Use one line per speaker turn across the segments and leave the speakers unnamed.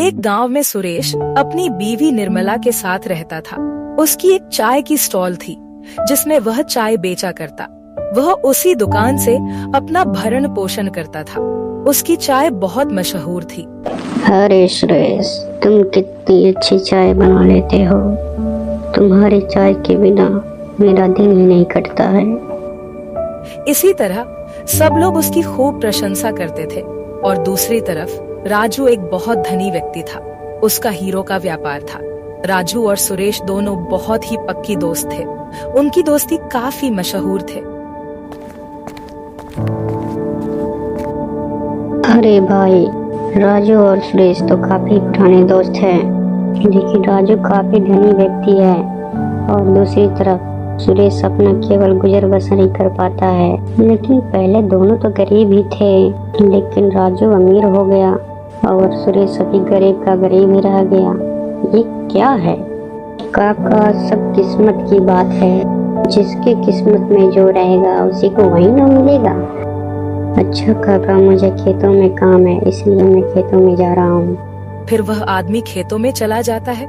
एक गांव में सुरेश अपनी बीवी निर्मला के साथ रहता था। उसकी एक चाय की स्टॉल थी जिसमें वह चाय बेचा करता। वह उसी दुकान से अपना भरण पोषण करता था। उसकी चाय बहुत मशहूर थी।
अरे सुरेश, तुम कितनी अच्छी चाय बना लेते हो। तुम्हारी चाय के बिना मेरा दिन ही नहीं कटता है।
इसी तरह सब लोग उसकी खूब प्रशंसा करते थे। और दूसरी तरफ राजू एक बहुत धनी व्यक्ति था। उसका हीरो का व्यापार था। राजू और सुरेश दोनों बहुत ही पक्की दोस्त थे। उनकी दोस्ती काफी मशहूर थे।
अरे भाई, राजू और सुरेश तो काफी पुराने दोस्त हैं, लेकिन राजू काफी धनी व्यक्ति है और दूसरी तरफ सुरेश अपना केवल गुजर बसर ही कर पाता है। लेकिन पहले दोनों तो गरीब ही थे, लेकिन राजू अमीर हो गया और सुरेश अभी गरीब का गरीब ही रह गया। ये क्या है? काका, सब किस्मत की बात है। जिसकी किस्मत में जो रहेगा उसी को वही ना मिलेगा। अच्छा काका, मुझे खेतों में काम है, इसलिए मैं खेतों में जा रहा हूँ।
फिर वह आदमी खेतों में चला जाता है।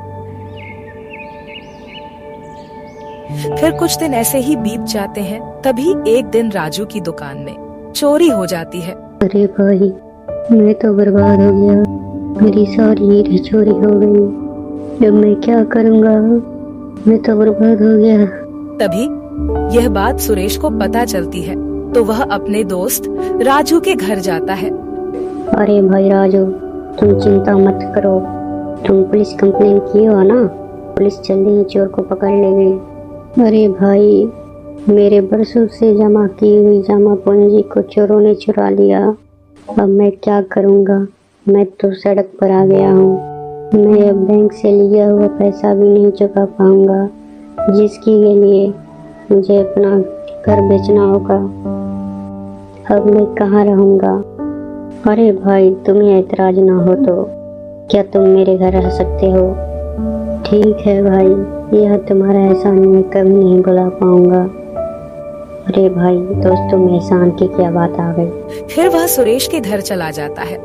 फिर कुछ दिन ऐसे ही बीत जाते हैं। तभी एक दिन राजू की दुकान में चोरी हो जाती है।
अरे भाई, मैं तो बर्बाद हो गया। मेरी सारी हीरे चोरी हो गई। अब मैं क्या करूँगा? मैं तो बर्बाद हो गया।
तभी यह बात सुरेश को पता चलती है, तो वह अपने दोस्त राजू के घर जाता है।
अरे भाई राजू, तुम चिंता मत करो। तुम पुलिस कंप्लेन की हो ना? पुलिस जल्दी ही चोर को पकड़ लेगी। अरे भाई, मेरे बरसों से जमा की हुई जमा पूंजी को चोरों ने चुरा लिया। अब मैं क्या करूँगा? मैं तो सड़क पर आ गया हूँ। मैं अब बैंक से लिया हुआ पैसा भी नहीं चुका पाऊंगा, जिसके लिए मुझे अपना घर बेचना होगा। अब मैं कहाँ रहूँगा? अरे भाई, तुम्हें ऐतराज ना हो तो क्या तुम मेरे घर रह सकते हो? ठीक है भाई, यह तुम्हारा एहसान मैं कभी नहीं भुला पाऊंगा। अरे भाई, दोस्तों में एहसान की क्या बात आ गई।
फिर वह सुरेश के घर चला जाता है।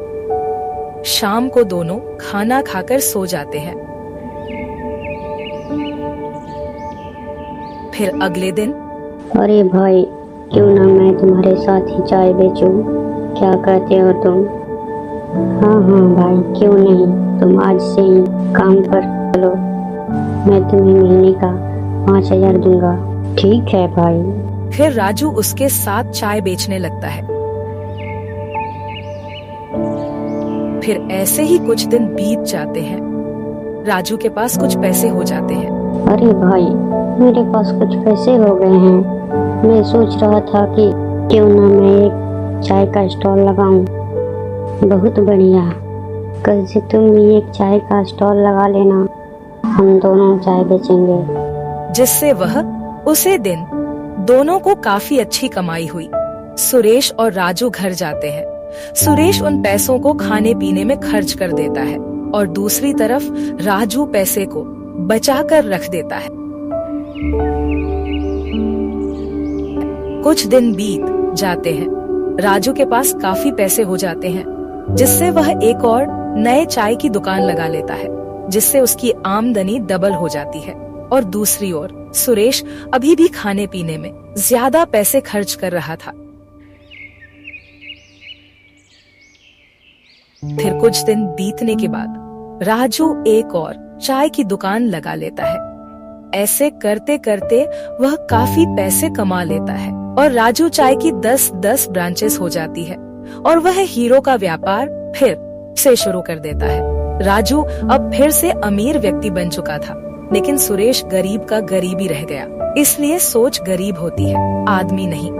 शाम को दोनों खाना खाकर सो जाते हैं। फिर अगले दिन,
अरे भाई, क्यों ना मैं तुम्हारे साथ ही चाय बेचूं? क्या कहते हो तुम? हाँ हाँ भाई, क्यों नहीं। तुम आज से ही काम पर चलो। मैं तुम्हें महीने का 5,000 दूंगा। ठीक है भाई।
फिर राजू उसके साथ चाय बेचने लगता है। फिर ऐसे ही कुछ दिन बीत जाते हैं। राजू के पास कुछ पैसे हो जाते हैं।
अरे भाई, मेरे पास कुछ पैसे हो गए हैं। मैं सोच रहा था कि क्यों ना मैं एक चाय का स्टॉल लगाऊं। बहुत बढ़िया। कल से तुम भी एक चाय का स्टॉल लगा लेना। हम दोनों चाय बेचेंगे।
जिससे वह उसे दिन दोनों को काफी अच्छी कमाई हुई। सुरेश और राजू घर जाते हैं। सुरेश उन पैसों को खाने पीने में खर्च कर देता है और दूसरी तरफ राजू पैसे को बचा कर रख देता है। कुछ दिन बीत जाते हैं। राजू के पास काफी पैसे हो जाते हैं, जिससे वह एक और नए चाय की दुकान लगा लेता है, जिससे उसकी आमदनी डबल हो जाती है। और दूसरी ओर सुरेश अभी भी खाने पीने में ज्यादा पैसे खर्च कर रहा था। फिर कुछ दिन बीतने के बाद राजू एक और चाय की दुकान लगा लेता है। ऐसे करते करते वह काफी पैसे कमा लेता है और राजू चाय की 10 ब्रांचेस हो जाती है और वह हीरो का व्यापार फिर से शुरू कर देता है। राजू अब फिर से अमीर व्यक्ति बन चुका था, लेकिन सुरेश गरीब का गरीब ही रह गया। इसलिए सोच गरीब होती है, आदमी नहीं।